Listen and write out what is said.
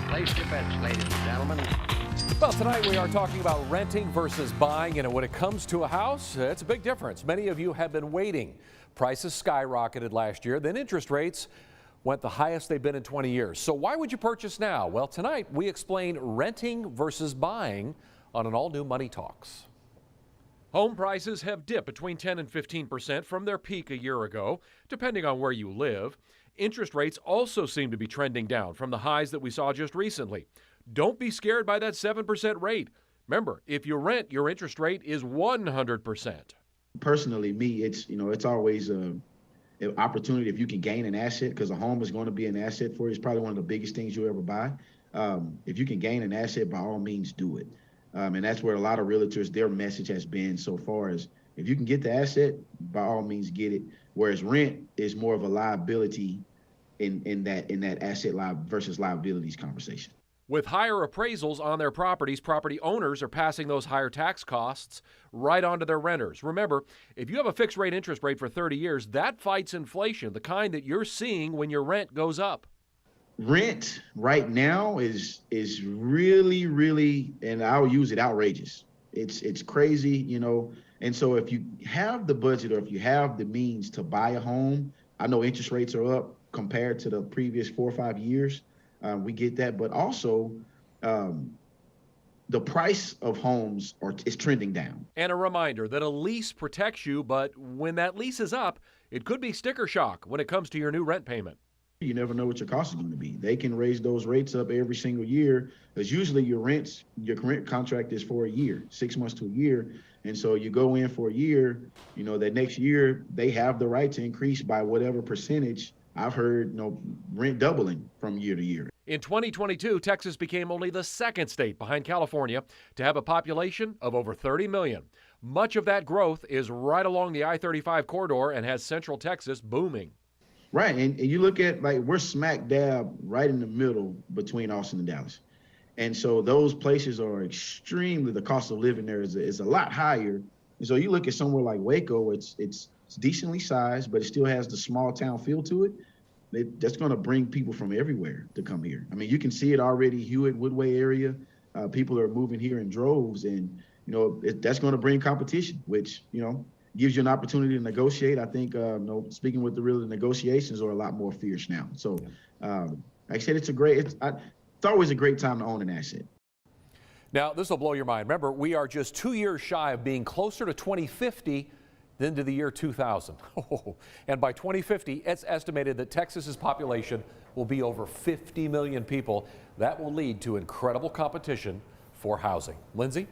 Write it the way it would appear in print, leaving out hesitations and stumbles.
Place your bets, ladies and gentlemen. Well, tonight we are talking about renting versus buying, and when it comes to a house, it's a big difference. Many of you have been waiting. Prices skyrocketed last year, then interest rates went the highest they've been in 20 years. So why would you purchase now? Well, tonight we explain renting versus buying on an all-new Money Talks. Home prices have dipped between 10 and 15% from their peak a year ago, depending on where you live. Interest rates also seem to be trending down from the highs that we saw just recently. Don't be scared by that 7% rate. Remember, if you rent, your interest rate is 100%. Personally, me, it's always an opportunity if you can gain an asset, because a home is going to be an asset for you. It's probably one of the biggest things you'll ever buy. If you can gain an asset, by all means, do it. And that's where a lot of realtors, their message has been so far as if you can get the asset, by all means, get it. Whereas rent is more of a liability in that asset versus liabilities conversation. With higher appraisals on their properties, property owners are passing those higher tax costs right on to their renters. Remember, if you have a fixed rate interest rate for 30 years, that fights inflation, the kind that you're seeing when your rent goes up. Rent right now is really, really, and I'll use it, outrageous. It's crazy, And so if you have the budget or if you have the means to buy a home, I know interest rates are up compared to the previous 4 or 5 years. We get that, but also the price of homes is trending down. And a reminder that a lease protects you, but when that lease is up, it could be sticker shock when it comes to your new rent payment. You never know what your cost is going to be. They can raise those rates up every single year, because usually your rent contract is for a year, 6 months to a year. And so you go in for a year, that next year they have the right to increase by whatever percentage. I've heard rent doubling from year to year. In 2022, Texas became only the second state behind California to have a population of over 30 million. Much of that growth is right along the I-35 corridor and has Central Texas booming. Right, and you look at, we're smack dab right in the middle between Austin and Dallas. And so those places are the cost of living there is a lot higher. And so you look at somewhere like Waco, it's decently sized, but it still has the small town feel to it. That's going to bring people from everywhere to come here. I mean, you can see it already, Hewitt, Woodway area. People are moving here in droves, and, that's going to bring competition, which, gives you an opportunity to negotiate. I think, speaking with the realtor, negotiations are a lot more fierce now. So, like I said, it's always a great time to own an asset. Now, this will blow your mind. Remember, we are just 2 years shy of being closer to 2050 than to the year 2000. And by 2050, it's estimated that Texas's population will be over 50 million people. That will lead to incredible competition for housing. Lindsay?